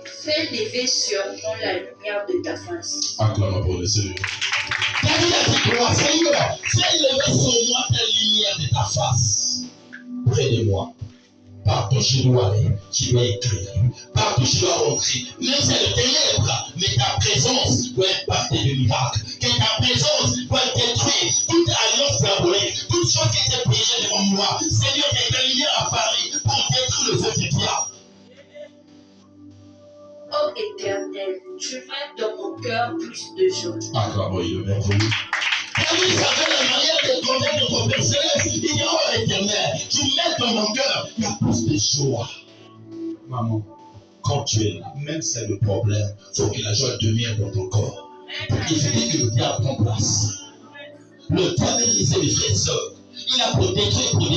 Fais lever sur moi la lumière de ta face. Acclame pour le Seigneur. David a dit quoi? Seigneur, fais lever sur moi ta lumière de ta face. Près de moi. Partout je dois aller, tu dois écrire. Partout je dois rentrer. Même si c'est le ténèbre, mais ta présence doit impacter le miracle. Que ta présence doit détruire toute alliance diabolique, toute chose qui était piégée devant moi. Seigneur, que ta lumière apparaît pour détruire le feu du diable. Ô Éternel, tu mets dans mon cœur plus de joie. Acclame le merveilleux. David savait la manière de convaincre notre Père Céleste. Il dit, oh Éternel, tu mets dans mon cœur, il y a plus de joie. Maman, quand tu es là, même si c'est le problème, il faut que la joie demeure dans ton corps. Pour éviter que le diable prenne place. Le diable est lisé, mes frères et sœurs. Il a pour détruire, pour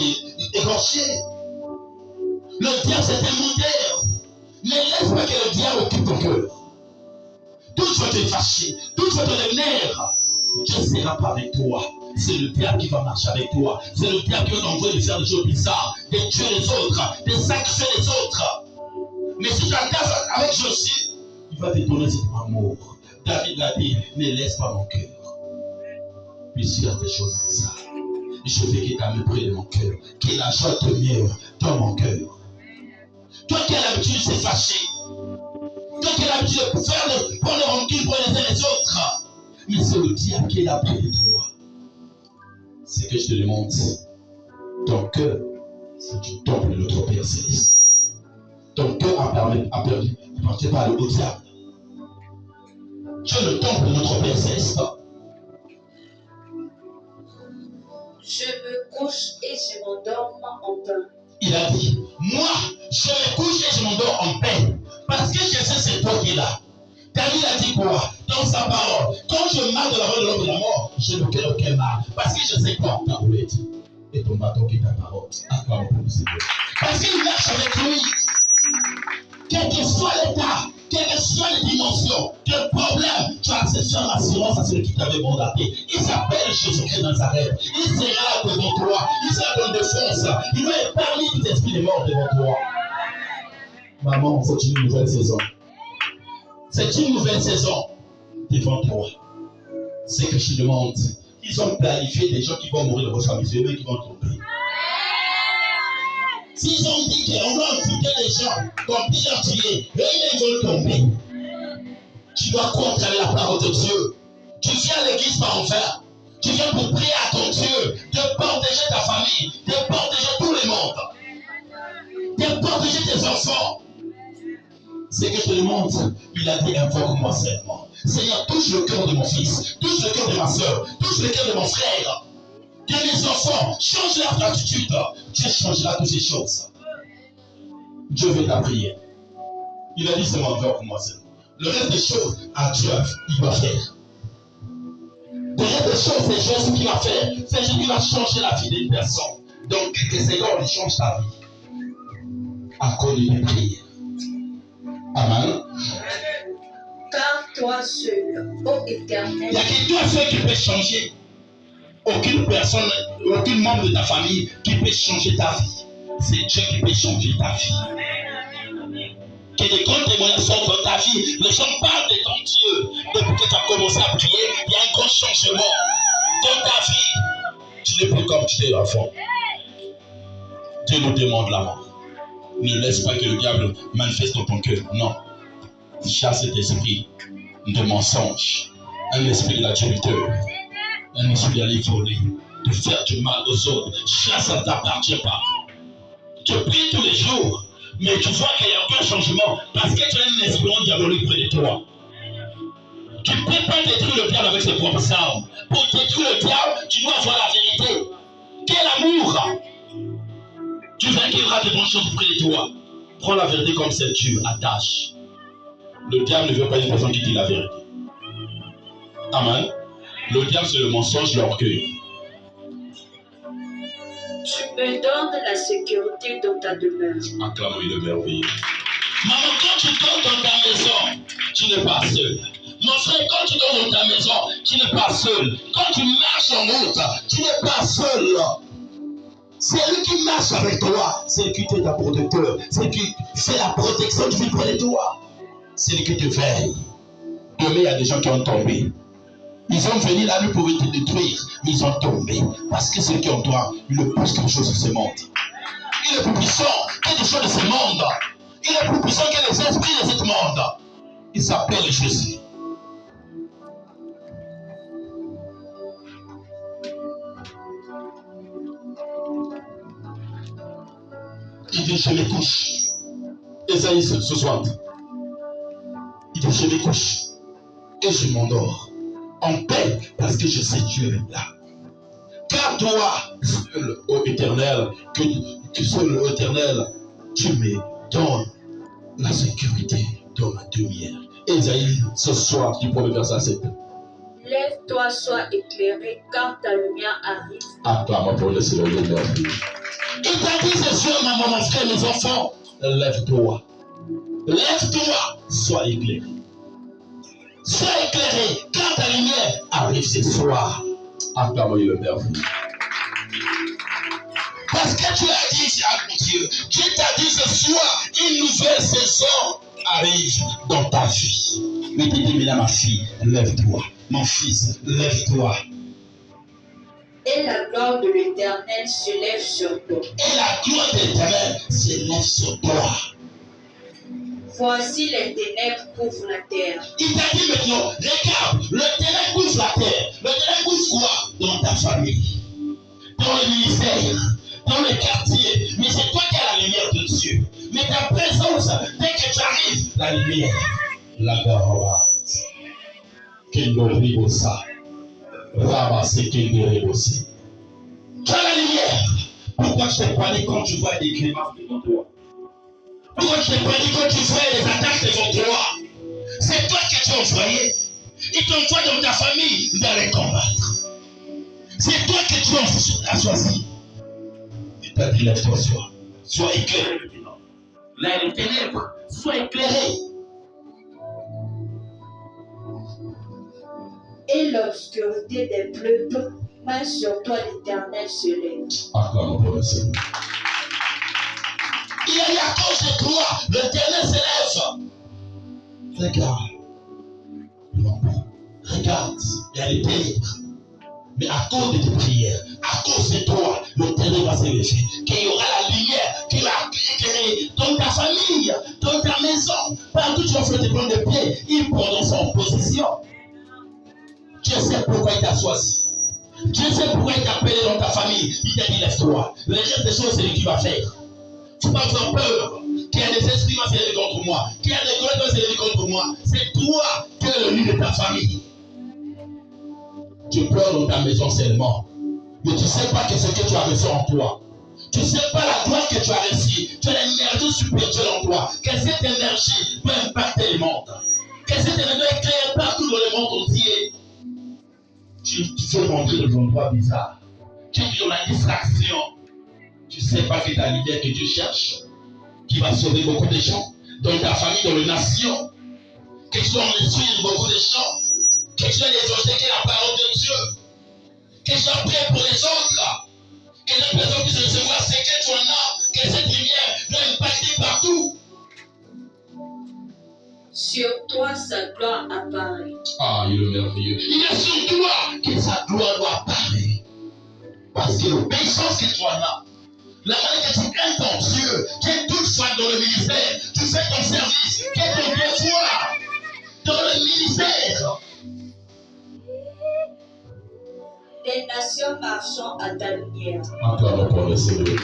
écorcher. Le diable, c'est un menteur. Ne laisse pas que le diable occupe ton cœur. Tout va te fâcher, tout va te nerfs. Dieu sera pas avec toi. C'est le diable qui va marcher avec toi. C'est le diable qui va t'envoyer de faire des choses bizarres, de tuer les autres, de sacrifier les autres. Mais si tu attaches avec Josué, il va te donner cet amour. David l'a dit, ne laisse pas mon cœur. Puis faire des choses comme ça. Je veux que ta main près de mon cœur, que la joie te meure dans mon cœur. Toi qui as l'habitude de se fâcher, toi qui as l'habitude de faire prendre le rancune pour les uns et les autres, mais c'est le diable qui est là près de toi. C'est que je te demande, ton cœur, c'est du temple de notre Père Céleste. Ton cœur appartient pas au diable. Tu es le temple de notre Père Céleste. Je me couche et je m'endors en paix. Il a dit, moi, je me couche et je m'endors en paix. Parce que je sais c'est toi qui es là. David a dit quoi? Dans sa parole. Quand je marche dans la voie de l'homme de la mort, je ne crains aucun mal. Parce que je sais quoi? Ta roulette et ton bâton qui est ta parole. Acclame pour le Seigneur. Parce qu'il marche avec lui. Quel que soit l'état, quelle que soit les dimensions, quel problème, tu as accepté l'assurance à celui qui t'avait mandaté. Il s'appelle Jésus-Christ de Nazareth. Il sera là devant toi. Il sera dans défense. Il va épargner tout esprit de mort devant toi. Maman, c'est une nouvelle saison. C'est une nouvelle saison devant toi. C'est que je te demande. Ils ont planifié des gens qui vont mourir dans votre famille. C'est eux qui vont tomber. S'ils ont dit qu'on va amputer les gens, qu'on peut leur tuer, eux ils vont tomber. Tu dois contraire la parole de Dieu. Tu viens à l'église par enfer. Tu viens pour prier à ton Dieu, de protéger ta famille, de protéger tout le monde, de protéger tes enfants. C'est que je te demande, il a dit invoque-moi seulement. Seigneur, touche le cœur de mon fils, touche le cœur de ma soeur, touche le cœur de mon frère. Que mes enfants changent leur attitude. Dieu changera toutes ces choses. Dieu veut ta prière. Il a dit seulement invoque-moi seulement. Le reste des choses, à Dieu, il va faire. Le reste des choses, c'est Jésus qui va faire. C'est Jésus qui va changer la vie d'une personne. Donc, quelques secondes, il change ta vie. À cause de tes prières. Amen. Car toi seul, ô Éternel, Il n'y a que toi seul qui peut changer. Aucune personne, aucun membre de ta famille qui peut changer ta vie. C'est Dieu qui peut changer ta vie. Que les grands témoignages sortent dans ta vie. Les gens parlent de ton Dieu. Depuis que tu as commencé à prier, il y a un grand changement dans ta vie. Tu n'es plus comme tu étais avant. Dieu nous demande la mort. Ne laisse pas que le diable manifeste dans ton cœur. Non. Chasse cet esprit de mensonge. Un esprit d'adultère. Un esprit d'aller voler. De faire du mal aux autres. Chasse, ça ne t'appartient pas. Tu pries tous les jours. Mais tu vois qu'il n'y a aucun changement. Parce que tu as un esprit diabolique près de toi. Tu ne peux pas détruire le diable avec ses propres armes. Pour détruire le diable, tu dois avoir la vérité. Quel amour! Tu vaincras de bonnes choses près de toi. Prends la vérité comme ceinture, attache. Le diable ne veut pas une personne qui dit la vérité. Amen. Le diable, c'est le mensonge de l'orgueil. tu me donnes la sécurité dans ta demeure. Acclame-lui le merveilleux. Maman, quand tu dors dans ta maison, tu n'es pas seul. Mon frère, quand tu dors dans ta maison, tu n'es pas seul. Quand tu marches en route, tu n'es pas seul. C'est lui qui marche avec toi. C'est lui qui est ta protecteur. C'est lui qui fait la protection du vie près de toi. c'est lui qui te veille. Demain, il y a des gens qui ont tombé. Ils ont venu la nuit pour te détruire, mais ils ont tombé. Parce que celui qui est en toi, il ne pousse quelque chose de ce monde. Il est plus puissant que les choses de ce monde. Il est plus puissant que les esprits de ce monde. Il s'appelle Jésus. Il dit, je me couche. Esaïe 60. Il dit, je me couche et je m'endors en paix parce que je sais que Dieu est là. Car toi, seul, ô Éternel, que seul, ô Éternel, tu me donnes la sécurité dans ma lumière. Esaïe, ce soir, du premier verset 7. Lève-toi, sois éclairé, car ta lumière arrive. Acclame pour le Seigneur de leur vie. Il t'a dit ce soir, maman, mon frère, mes enfants, lève-toi. Lève-toi, sois éclairé. Sois éclairé, car ta lumière arrive ce soir. Acclame le Père. Parce que tu as dit, mon Dieu, Dieu t'a dit ce soir, une nouvelle saison arrive dans ta vie. Mais tu dis, ma fille, lève-toi. Mon fils, lève-toi. Et la gloire de l'Éternel se lève sur toi. Et la gloire de l'Éternel se lève sur toi. Voici les ténèbres couvrent la terre. Il t'a dit maintenant, regarde, le ténèbre couvre la terre. Le ténèbre couvre quoi? Dans ta famille, dans le ministère, dans le quartier. Mais c'est toi qui as la lumière de Dieu. Mais ta présence, dès que tu arrives, la lumière, la garde. Kendoribosa. Ramasser Kendoribosi. Tu as la lumière. Pourquoi je t'ai parlé quand tu vois des grimaces devant toi? Pourquoi je t'ai parlé quand tu vois des attaques devant toi? C'est toi qui as envoyé. Il t'envoie dans ta famille de les combattre. C'est toi que tu as choisi. Il t'a dit, lève-toi, sois éclairé. Là, les ténèbres, sois éclairé. Et l'obscurité des peuples, mais sur toi l'Éternel se lève. Acclame pour le Seigneur. Il y a à cause de toi, l'Éternel se lève. Regarde. Regarde, il y a les ténèbres. Mais à cause de tes prières, à cause de toi, l'Éternel va se lever. Qu'il y aura la lumière qui va éclairer dans ta famille, dans ta maison. Partout tu vas faire te prendre des pieds, il prend son position. Dieu sait pourquoi il t'a choisi. Dieu sait pourquoi il t'a appelé dans ta famille. Il t'a dit lève-toi. Le reste des choses, c'est lui qui va faire. Tu vas avoir peur. Qu'il y a des esprits qui vont se lever contre moi. Qu'il y a des gosses qui vont se lever contre moi. C'est toi qui es le lit de ta famille. Tu pleures dans ta maison seulement. Mais tu ne sais pas que ce que tu as reçu en toi. Tu ne sais pas la gloire que tu as reçue. Tu as l'énergie spirituelle en toi. Que cette énergie peut impacter le monde. Que cette énergie éclaire partout dans le monde entier. Tu fais rentrer dans un endroit bizarre. Tu es dans la distraction. Tu ne sais pas que ta lumière que tu cherches, qui va sauver beaucoup de gens, dans ta famille, dans les nations, que tu dois instruire beaucoup de gens, que tu dois les enseigner la parole de Dieu, que tu sois prêt pour les autres, que les personnes puissent recevoir ce que tu en as, que cette lumière doit impacter partout. Sur toi, sa gloire apparaît. Ah, il est merveilleux. Il est sur toi que sa gloire doit apparaître. Parce que l'obéissance que tu en as, la manière que tu aimes ton Dieu, qui est toutefois dans le ministère, tu fais ton service, qui est ton devoir dans le ministère. Des nations marchant à ta lumière. Encore pour le Seigneur.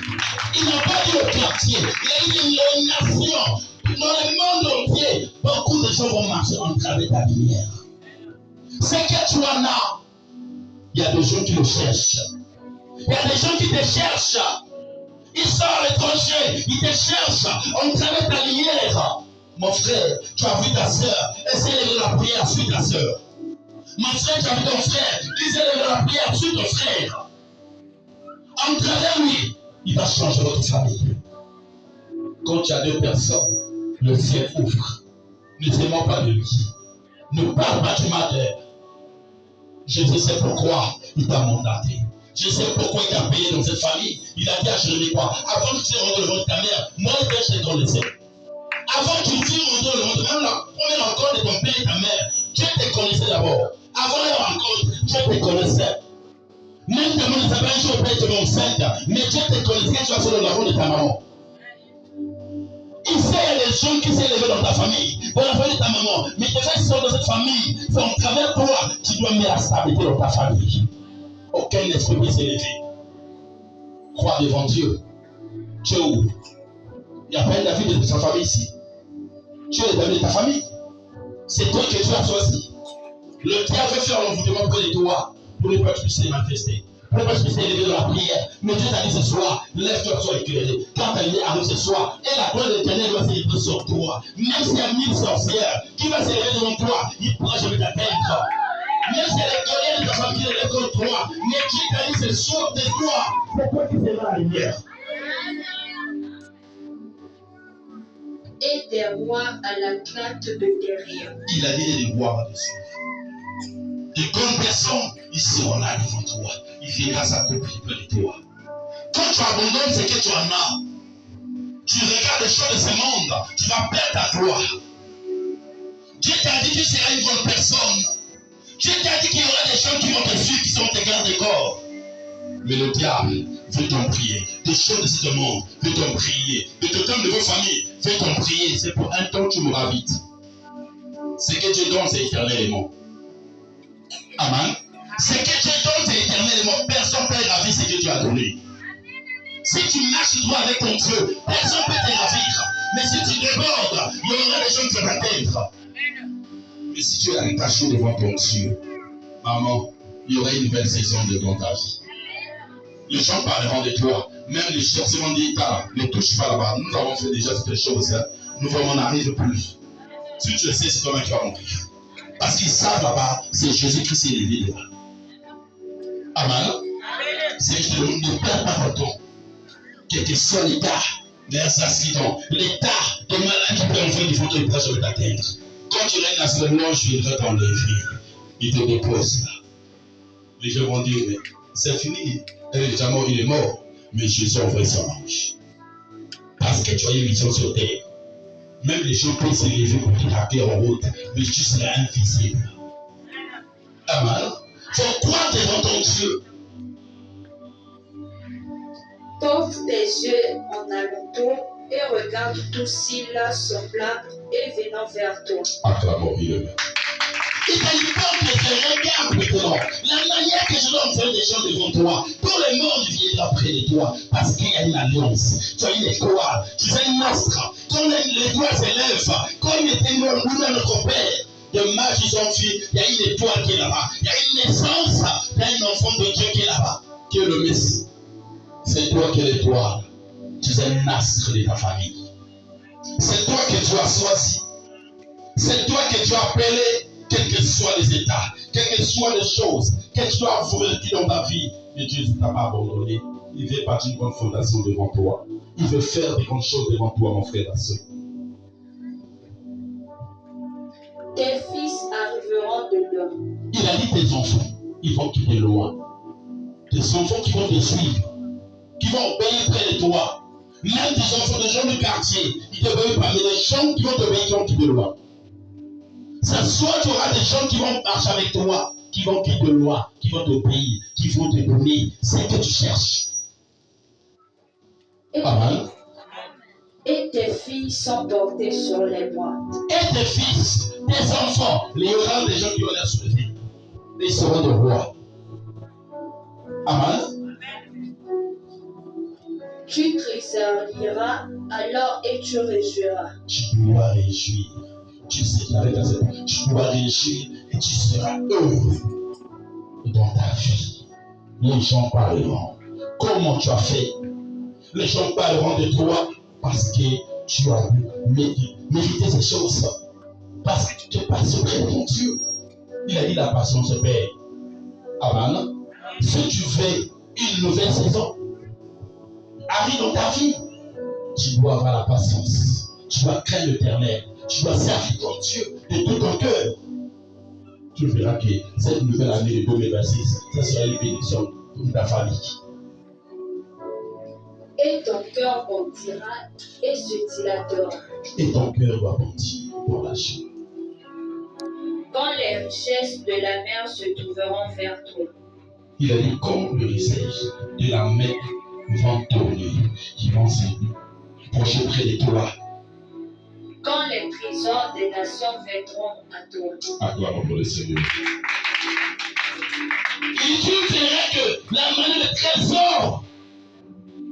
Il n'a pas dit au quartier, il a dit aux nations. Dans le monde entier, beaucoup de gens vont marcher en travers de ta lumière. Ce que tu en as, il y a des gens qui le cherchent. Il y a des gens qui te cherchent. Ils sont à l'étranger, ils te cherchent en travers de ta lumière. Mon frère, tu as vu ta soeur, essaie de la prière sur ta soeur. Mon frère, tu as vu ton frère, essaie de la prière sur ton frère. En travers lui, il va changer votre famille. Quand tu as deux personnes, le ciel ouvre. Ne te moque pas de lui. Ne parle pas du malheur. Je sais pourquoi il t'a mandaté. Je sais pourquoi il t'a payé dans cette famille. Il a dit à Jérémie quoi? Avant que tu rentres devant ta mère, moi je vais dans le ciel. Avant que tu rentres dans le monde, même la première rencontre de ton père et ta mère, Dieu te connaissait d'abord. Avant la rencontre, Dieu te connaissait. Même ta maman ne savait pas un jour père était enceinte, mais Dieu te connaissait, tu vas faire le lavement de ta maman. Il sait, il y a des gens qui s'est élevés dans ta famille, dans la famille de ta maman, mais des gens qui sont dans cette famille, c'est en travers toi, tu dois mettre la stabilité dans ta famille. Aucun esprit peut s'élever. Crois devant Dieu. Tu es où? Il n'y a pas un avis de sa famille ici. Tu es l'avis de ta famille. C'est toi que tu as choisi. Le diable veut faire l'envoûtement près de toi pour ne pas que tu puisses les manifester. Pour ne pas que tu puisses élever dans la prière. Mais Dieu t'a dit ce soir, lève-toi, sois éclairé. Quand ta lumière arrive ce soir, et la gloire de l'Éternel va s'élever sur toi. Même s'il y a 1000 sorcières qui vont s'élever devant toi, ils ne pourront jamais t'atteindre. Même si les colères de ta famille qui élèvent contre toi, mais Dieu t'a dit ce soir de toi, c'est toi qui seras la lumière. Et des rois à la crainte de derrière. Il a dit de voir là-dessus. De grandes personnes, ils seront là devant toi. Il viendra s'accomplir près de toi. Quand tu abandonnes ce que tu en as, tu regardes les choses de ce monde, tu vas perdre ta gloire. Dieu t'a dit que tu seras une grande personne. Dieu t'a dit qu'il y aura des gens qui vont te suivre, qui seront tes gardes corps. Mais le diable veut t'en prier. Des choses de ce monde veut t'en prier. De te donner de vos familles veut t'en prier. C'est pour un temps que tu mourras vite. Ce que Dieu donne, c'est éternellement. Amen. Ce que Dieu donne, c'est éternellement. Personne ne peut ravir ce que Dieu a donné. Si tu marches droit avec ton Dieu, personne ne peut te ravir. Mais si tu débordes, il y aura des gens qui vont t'atteindre. Mais si tu es attaché devant ton Dieu, maman, il y aura une nouvelle saison dans ta vie. Les gens parleront de toi. Même les chercheurs vont dire, ne touche pas là-bas. Nous avons fait déjà cette chose. Nous on n'arrive plus. Si tu le sais, c'est toi qui vas mourir. Parce qu'ils savent là-bas, c'est Jésus-Christ qui est élevé là. Amen. C'est que je te demande de ne perdre pas ton temps. Quel que soit l'état des accidents, l'état de malade qui peut envoyer du fond de l'état, je vais t'atteindre. Quand tu règnes à ce moment, je viendrai t'enlever. Il te dépose là. Les gens vont dire, mais c'est fini. Elle est déjà mort, il est mort. Mais Jésus a envoyé son ange. Parce que tu as une mission sur terre. Même les gens peuvent s'élever pour te taper en route, mais tu seras invisible. Amen. Il faut croire devant ton Dieu. Porte tes yeux en alentour et regarde tous ceux-là semblables et venant vers toi. Acclamons, il est bien. Il t'a dit, porte tes yeux, regarde maintenant. La manière que je dois envoyer des gens devant toi, tout le monde viendra près de toi, parce qu'il y a une alliance. Tu as une étoile, tu es une astre. Quand l'étoile s'élève, comme était nous, notre Père, de mages, ils ont vu, il y a une étoile qui est là-bas. Il y a une naissance d'un enfant de Dieu qui est là-bas, qui est le Messie. C'est toi qui es l'étoile. Tu es un astre de ta famille. C'est toi que tu as choisi. C'est toi que tu as appelé, quels que soient les états, quelles que soient les choses, que tu as vécu dans ta vie. Mais Dieu ne t'a pas abandonné. Il veut bâtir une grande fondation devant toi. Il veut faire des grandes choses devant toi, mon frère, ma soeur. Tes fils arriveront de loin. Il a dit tes enfants, ils vont quitter loin. Tes enfants qui vont te suivre, qui vont obéir près de toi. Même des enfants, des gens du quartier, ils te obéissent parmi les gens qui vont t'obéir, qui vont quitter loin. Ça soit tu auras des gens qui vont marcher avec toi, qui vont quitter loin, qui vont t'obéir, qui vont te donner ce que tu cherches. Amen. Et tes filles sont portées sur les boîtes. Et tes fils, tes enfants, il y aura des gens qui vont les soulever. Ils seront des rois. Amen. Tu tressailleras alors et tu réjouiras. Tu dois réjouir. Tu dois réjouir et tu seras heureux dans ta vie. Les gens parleront. Comment tu as fait? Les gens parleront de toi parce que tu as mérité ces choses. Parce que tu t'es passé auprès de ton Dieu. Il a dit la patience se paie. Amen. Si tu veux une nouvelle saison, arrive dans ta vie, tu dois avoir la patience. Tu dois craindre l'Éternel. Tu dois servir ton Dieu de tout ton cœur. Tu verras que cette nouvelle année de 2026, ça sera une bénédiction pour ta famille. Et ton cœur bondira et se dilatera. Et ton cœur doit bondir. héritage. Quand les richesses de la mer se trouveront vers toi. Il a dit, comme le richesse de la mer vont tourner, ils vont se procher près de toi. Quand les trésors des nations viendront à toi. Acclame pour le Seigneur. Il dit que la monnaie de trésors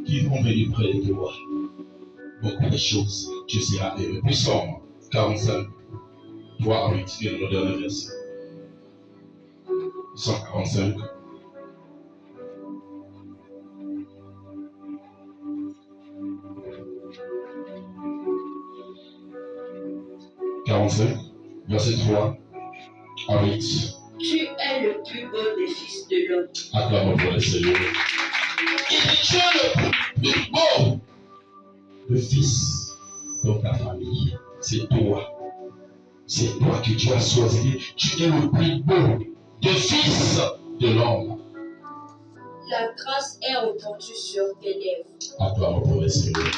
qui vont venir près de toi. Beaucoup de choses, tu seras heureux. Psaume 45, 3 à 8, c'est le dernier verset. Psaume 45. Verset 3 à 8. Tu es le plus beau des fils de l'homme. Acclame pour le Seigneur. Il dit, tu es le plus beau. Le fils de ta famille, c'est toi. C'est toi que tu as choisi. Tu es le plus beau des fils de l'homme. La grâce est répandue sur tes lèvres. Acclame pour le Seigneur.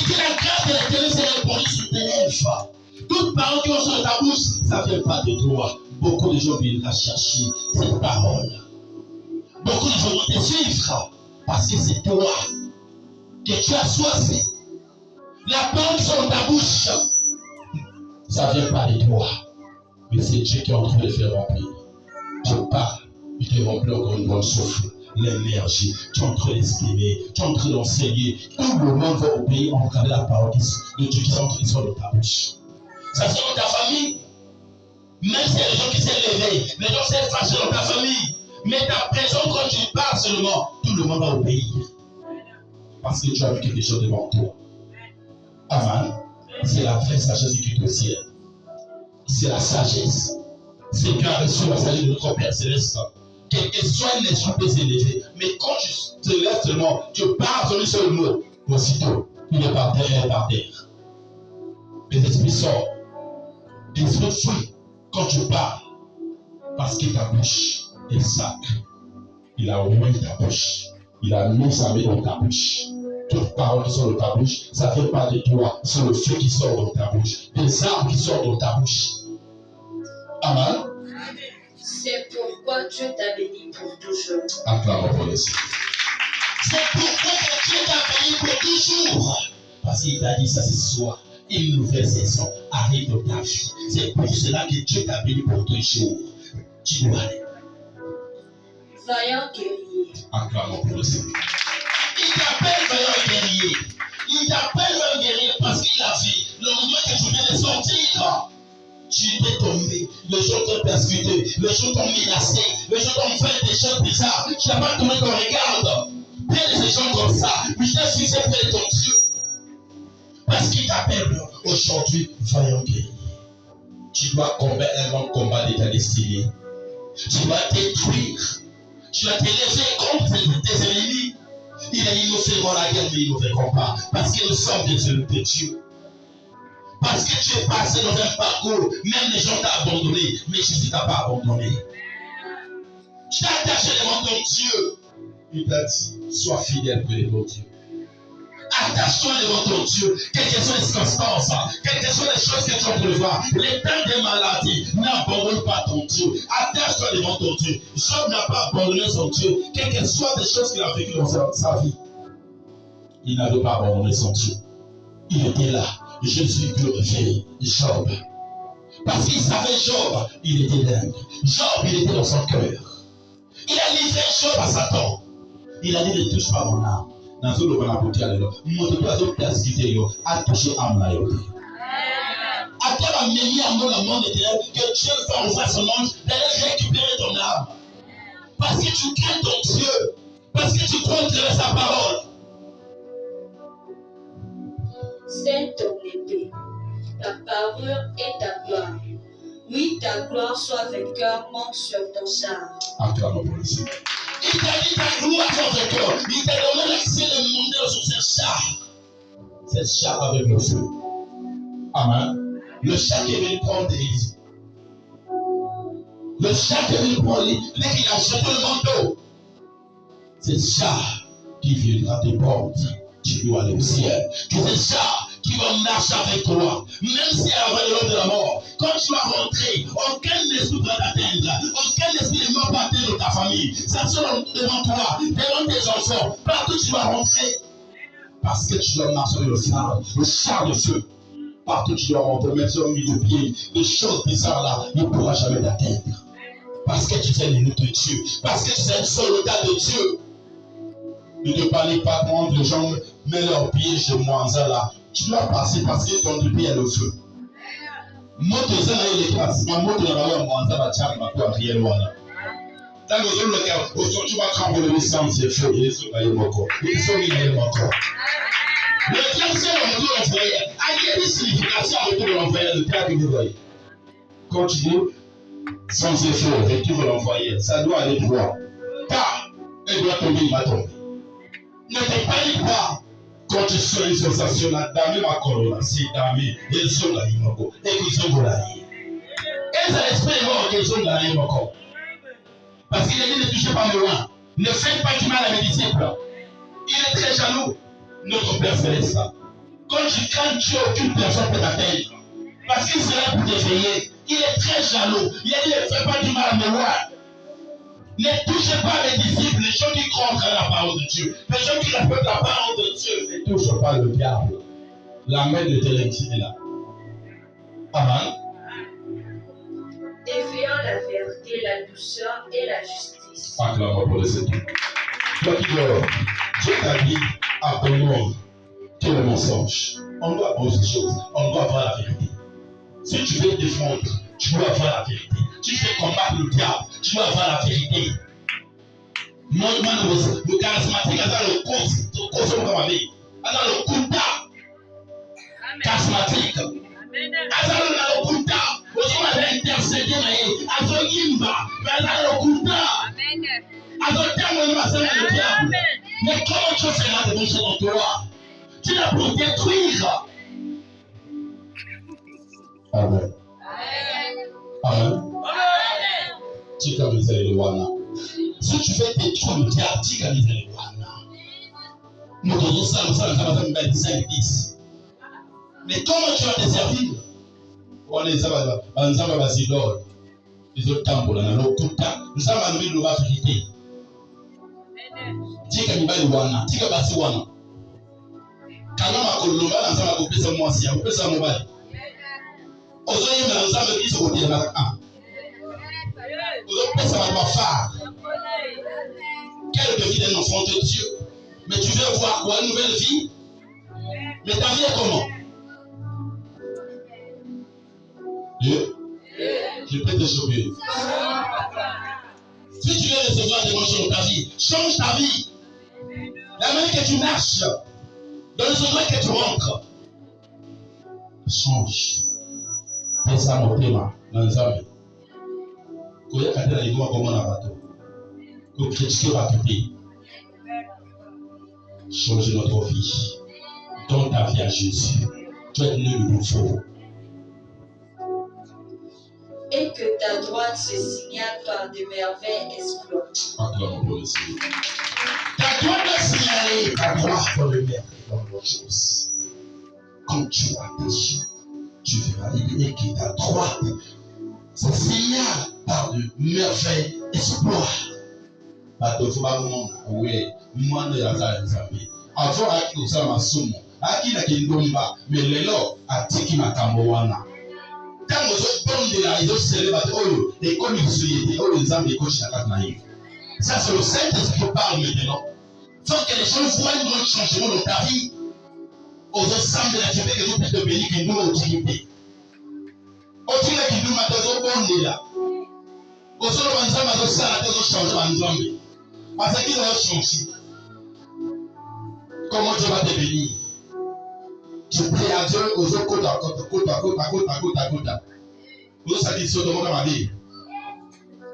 Il dit, la grâce de l'Éternel s'est répandue sur tes lèvres. Toute parole qui va sur ta bouche, ça ne vient pas de toi. Beaucoup de gens viennent la chercher, cette parole. Beaucoup de gens vont te suivre parce que c'est toi que tu as choisi. La parole sur ta bouche, ça ne vient pas de toi. Mais c'est Dieu qui est en train de faire remplir. Tu parles, il te remplit encore une bonne souffle. L'énergie, tu es en train d'exprimer, tu es en train d'enseigner. Tout le monde va obéir en regardant la parole de Dieu qui est en train de sortir de ta bouche. Ça c'est dans ta famille. Même si les gens qui s'est levé, les gens s'est fâchés dans ta famille. Mais ta présence, quand tu parles seulement, tout le monde va obéir. Parce que tu as vu quelque chose devant toi. Amen. C'est la vraie sagesse qui est au ciel. C'est la sagesse. C'est tu as reçu la sagesse de notre Père Céleste. Quel que soit l'esprit peut s'élever. Mais quand tu te lèves seulement, tu parles sur un seul mot. Aussitôt, il est par terre. Les esprits sortent. L'esprit fuit quand tu parles. Parce que ta bouche est sacrée. Il a ouvert ta bouche. Il a mis sa main dans ta bouche. Toute parole qui sort de ta bouche, ça ne vient pas de toi. C'est le feu qui sort de ta bouche. Des armes qui sortent de ta bouche. Amen. C'est pourquoi Dieu t'a béni pour toujours. Acclame pour le Seigneur. C'est pourquoi Dieu t'a béni pour toujours. Parce qu'il t'a dit ça ce soir. Une nouvelle saison arrive dans ta vie. C'est pour cela que Dieu t'a béni pour toujours. Tu dois aller. Vaillant guerrier. Acclame pour le Seigneur. Il t'appelle vaillant guerrier. Il t'appelle vaillant guerrier parce qu'il a vu le moment que tu viens de sortir. Tu t'es tombé, les gens t'ont persécuté, les gens t'ont menacé, les gens t'ont fait des choses bizarres. Tu n'as pas tourné ton regard. Près de ces gens comme ça, mais je t'ai fixé près de ton Dieu. Parce qu'il t'appelle aujourd'hui vaillant guerrier. Tu dois combattre un grand combat de ta destinée. Tu dois détruire. Tu dois te lever contre tes ennemis. Il a dit nous ferons la guerre, mais ils ne feront pas. Parce que nous sommes des œuvres de Dieu. Parce que tu es passé dans un parcours, même les gens t'ont abandonné, mais Jésus ne t'a pas abandonné. Tu t'es attaché devant ton Dieu. Il t'a dit, sois fidèle près de ton Dieu. Attache-toi devant ton Dieu, quelles que soient les circonstances, quelles que soient les choses que tu entrevois, les temps des maladies, n'abandonne pas ton Dieu. Attache-toi devant ton Dieu. Job n'a pas abandonné son Dieu, quelles que soient les choses qu'il a vécues dans sa vie. Il n'avait pas abandonné son Dieu. Il était là. Jésus glorifié Job. Parce qu'il savait Job, il était dingue. Job, il était dans son cœur. Il a livré Job à Satan. Il a dit ne touche pas mon âme. Dans ce que l'on a dit à l'époque, montre-toi à toute place qui était à toucher âme là. À toi la meilleure âme dans le monde éternel que Dieu va ouvrir son ange d'aller récupérer ton âme. Parce que tu crains ton Dieu. Parce que tu crois dans sa parole. C'est ton épée, ta parure et ta gloire. Oui, ta gloire soit vainqueur, monte sur ton char. Acclame pour le Seigneur. Il t'a dit ta gloire soit vainqueur. Il t'a donné l'accès de monter sur ce char. Ce char avec le feu. Amen. Le char qui est venu prendre Élie. Le char qui est venu prendre Élie, dès qu'il a jeté le manteau. C'est le char qui viendra te porter. Tu dois aller au ciel. Que c'est ça qui va marcher avec toi. Même si avant de l'homme de la mort, quand tu vas rentrer, aucun esprit ne va t'atteindre. Aucun esprit ne va pas atteindre ta famille. Ça sera devant toi, devant tes enfants. Partout tu vas rentrer. Parce que tu dois marcher le char de feu. Partout tu dois rentrer, même sur le milieu de pied, des choses bizarres là, il ne pourra jamais t'atteindre. Parce que tu es l'ennemi de Dieu. Parce que tu es un soldat de Dieu. Ne te panique pas quand les gens mettent leurs pieds chez moi, là. Tu dois passer parce que ton pied est le feu. Moto ça n'a pas de classe. Ma moto n'a pas de moi, ça va tirer ma quoi rien loin. Dans le zone local, tu vas cramer le licence de feu. Il est sur la moko. Il est sur la moko. Le diable c'est le retour de l'envoyeur. Il y a des significations au retour de l'envoyeur. Le théâtre que vous voyez. Continue. Sans effort, retour de l'envoyeur. Ça doit aller droit. Car elle doit tomber, il va tomber. Ne te panique pas. Quand tu fais une sensation là, dame ma corona, si dame, ils sont là, ils m'ont et qu'ils sont là. Et ça espère qu'ils sont là, ils m'ont. Parce qu'il a dit ne touchez pas moi. Ne faites pas du mal à mes disciples. Il est très jaloux. Notre Père fait ça. Quand tu crains Dieu, aucune personne peut t'atteindre. Parce qu'il sera pour te veiller. Il est très jaloux. Il a dit ne faites pas du mal à mes rois. Ne touchez pas les disciples, les gens qui croient à la parole de Dieu, les gens qui respectent la parole de Dieu. Ne touche pas le diable. La main de Téléxi est là. Amen. Défiant la vérité, la douceur et la justice. Acclame pour le Seigneur. Toi qui dors, Dieu t'a dit à ton nom que le mensonge. On doit voir ces choses. On doit voir la vérité. Si tu veux défendre, tu dois voir la vérité. Tu veux combattre le diable, tu dois voir la vérité. Moi, le charismatique, dans le cause comme on dit, dans le kuta, charismatique. Dans le kuta, on va intercéder, à son yimba, mais dans le kuta, à son terme, le diable. Mais comment tu feras de mon en toi? Tu l'as pour détruire. Amen. Amen. Tika misele wana. Si tu veux détruire le diable, tika misele wana. Nous devons ça, nous avons 5-10. Mais comment tu vas te servir? On est ensemble à Sidor. Les autres temples, nous avons amené le vérité. Tika misele wana, tika basi wana. Quand on a colomba, nous avons coupé ce mois-ci, on peut ça mobile. Aujourd'hui, nous avons mis ce côté là. Ça va pas faire. Quelle vie d'un enfant de Dieu? Mais tu veux voir quoi? Une nouvelle vie? Mais ta vie est comment? Dieu? Je peux te sauver. Si tu veux recevoir des mentions dans ta vie, change ta vie. La manière que tu marches, dans les endroits que tu rentres, change. Fais ça mon thème dans les amis. Quand il y a quelqu'un qui doit comment la bateau, quand critiquer va quitter, changer notre vie. Donne ta vie à Jésus. Tu es né de nouveau. Et que ta droite se signale par de merveilles exploits. Acclame pour le Seigneur. Ta droite doit signaler ta droite pour le merveille dans les choses. Quand tu as péché, tu verras et que ta droite se signale par de merveilles exploits. Bateau faut pas mon oui, moi ne yaza nzambe. Avant aki osala masumu, aki na kindomba, mais lelo atiki makambo wana. Quand vous bondela ils ont célébré oyo et comme ils souhaitaient oyo nzambe ekochi na kati na ye. Ça c'est le Saint-Esprit qui parle maintenant. Faut que les gens voient un grand changement dans ta vie. Aux ensembles de la Québec et tout te bénir que nous au Tibet. Au Tibet qui nous m'a donné bondela. Au sol wanzamba zo sala te zo changer wanzambe. Parce qu'ils ont changé. Comment Dieu va te bénir? Tu pries à Dieu aux autres côtes à côte. Vous savez ce que je vais dire.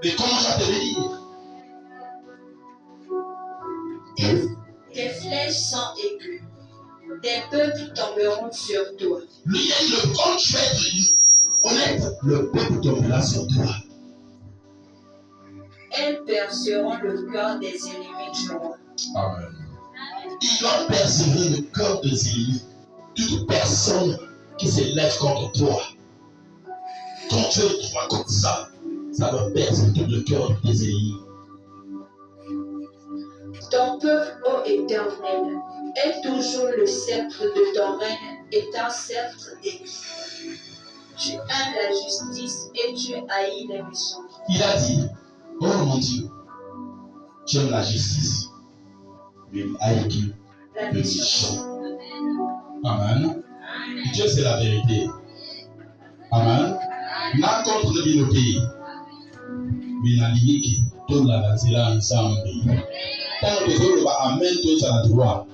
Mais comment je vais te bénir? Tes flèches sont aiguës. Des peuples tomberont sur toi. Lui est le quand tu es honnête, le peuple tombera sur toi. Elles perceront le cœur des ennemis du roi. Amen. Ils ont persévérer le cœur des ennemis. Toute personne qui se lève contre toi, Quand tu es droit comme ça va percer tout le cœur de tes ennemis. Ton peuple, ô Éternel, est toujours le sceptre de ton règne, est un sceptre aigu. Tu aimes la justice et tu haïs les méchants. Il a dit, oh mon Dieu, tu aimes la justice, mais il haït qui? Le méchant. Amen. Dieu, c'est la vérité. Amen. N'a contre le pays. Mais la ligne qui tourne la zéla ensemble. Tant que les autres amen, tous à la droite.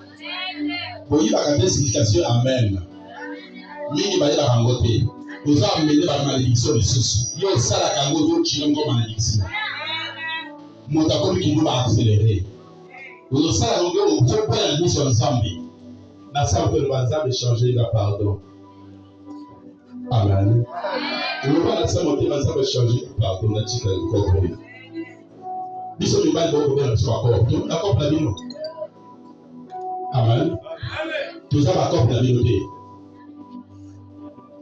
Pour y avoir des significations amen. Mais il va y avoir un côté. Vous avez amené la malédiction de ceux. Il y a aussi la kango qui est comme malédiction. Mon d'accord qui nous va accélérer. Vous avez ça la longueur, on peut pas la mission ensemble. La salle de l'ensemble changer la pardon. Amen. Vous voyez la salle de l'ensemble changer la pardon. La chica est compris. Biso ni bali boko bela so akop. Tu akop na bino. Amen. Tu za akop na bino te.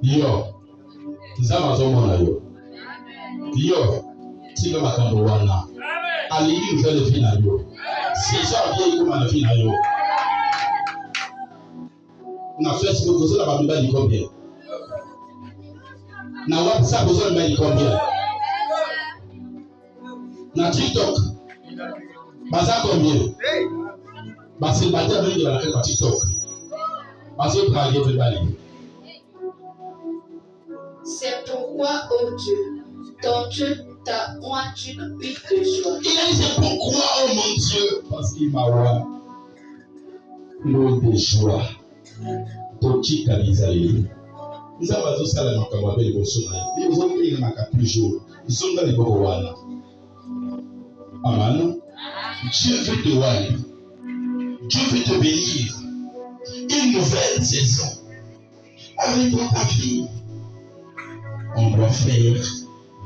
Yo. Za mazomo na yo. Yo. Singa makambo wana. Alingi mfele fina yo. Si ça vient comme na fina yo. Na Facebook vous avez pas dit combien? Na WhatsApp vous avez dit combien? Na TikTok, baza combien? Basi batia bali de la TikTok. Basi draguer bali. C'est pourquoi, ô Dieu, ton Dieu t'a oint une pique de joie. Il a dit c'est pourquoi, oh mon Dieu, parce qu'il m'a oint l'eau de joie. Tochika Israël. Nous avons tous ça dans le avec les bosons. Mais vous avez pris le toujours. Ils sont dans les Bowana. Amen. Dieu veut te oindre. Dieu veut te bénir. Une nouvelle saison. Avec ta vie. On doit faire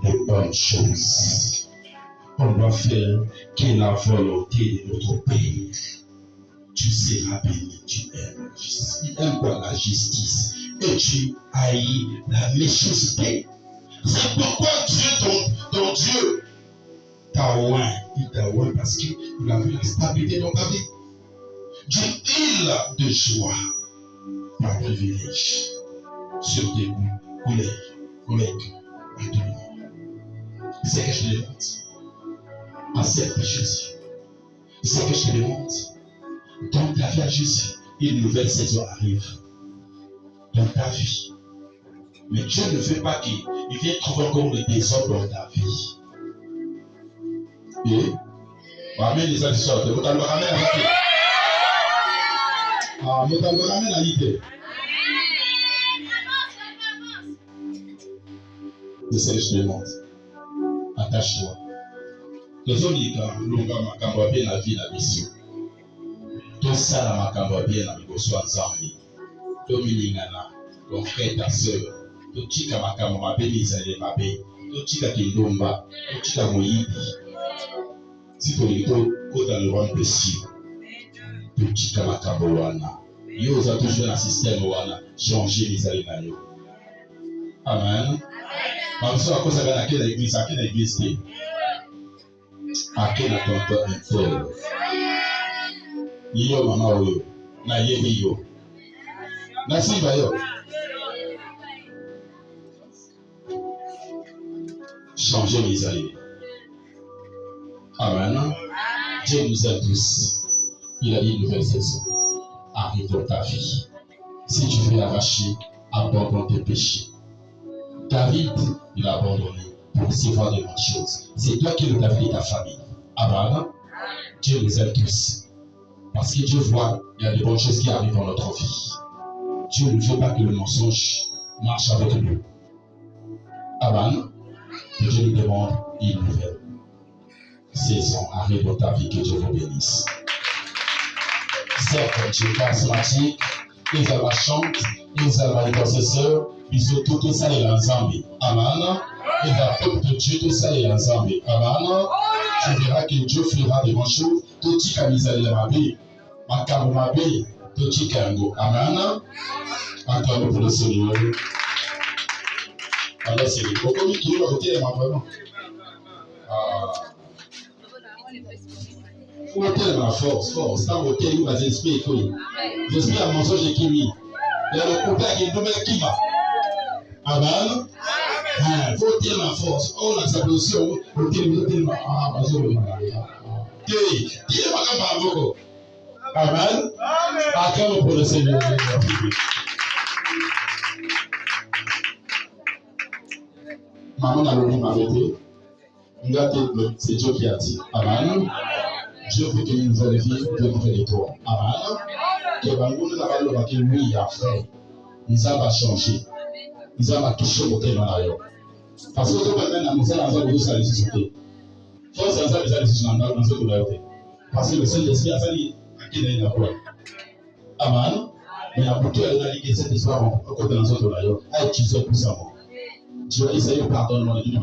de bonnes choses. On doit faire que la volonté de notre Père. Tu seras béni, tu aimes la justice. Tu aimes quoi la justice? Et tu haïs la méchanceté. C'est pourquoi Dieu, ton Dieu, t'a oint. Il t'a oint parce qu'il a vu la stabilité dans ta vie. Dieu, il de joie, par privilège, sur tes collègues, à tout le monde. C'est que je te demande. Accepte Jésus. C'est que je te demande. Dans ta vie à Jésus, une nouvelle saison arrive. Dans ta vie. Mais Dieu ne veut pas qu'il vienne trouver encore le désordre dans ta vie. Et ramène les additions. Vous t'en ramène à l'idée. Ah, vous t'en ramène à l'idée. C'est ce que je demande. Attache-toi. Les hommes disent que l'on va m'accompagner bien la vie, la mission. Tout ça, la makambo bien la migoso ensemble. Tout milingana, ton frère, ta soeur, tout chika makambo mabe misale mabe, tout chika kindomba, tout chika moyibi. Si tu es dans le rang de si, tout chika makambo wana. Yo za toujours un système wana, changer misale na yo. Amen. Mamso akosa bana kila église, akina église te. Akina tonto intel. Yo mama oyo na yebi yo na simba yo changer mes alliés. Amen. Dieu nous aime tous. Il a dit une nouvelle saison arrive dans ta vie. Si tu veux arracher, abandonne tes péchés. David, il a abandonné pour recevoir de bonnes choses. C'est toi qui le David et ta famille. Amen. Dieu nous aime tous. Parce que Dieu voit, il y a des bonnes choses qui arrivent dans notre vie. Dieu ne veut pas que le mensonge marche avec nous. Amen. Que Dieu nous demande une nouvelle saison arrive dans ta vie, que Dieu vous bénisse. Certes, Dieu est charismatique, ils ont la chante, ils ont les intercesseurs, ils ont tout ça et l'ensemble. Amen. Et la peuple de Dieu, tout ça et l'ensemble. Amen. Tu verras que Dieu fera des bonnes choses. Tout ce qui a mis à l'emabe, makambo mabe, tout ce qui a ngo. Amen. Encore pour le Seigneur. Alors c'est lui. Pourquoi il va voter vraiment? Faut voter ma force. Sans voter, il va s'expliquer. J'espère à mensonge qui lui. Il y a le copain qui est nommé Kima. Amen. Voter ma force. On a sa position. Voter ma force. Amen. Acclame pour le Seigneur. Maman a donné ma vérité. C'est Dieu qui a dit. Amen. Dieu veut que nous nouvelle vie, de nouvelles étoiles. Amen. Que nous avons dit oui, il a fait. Nous avons changé. Nous avons touché au thème dans l'ailleurs. Parce que nous avons dit ça, les force à ça, les décisions dans ce que parce que le Saint-Esprit a fallu à qui il a quoi. Amen. Mais à beaucoup de gens qui cette histoire au côté dans ce que l'ailleurs a utilisé pour ça. Dieu essaye de pardonner mon Dieu.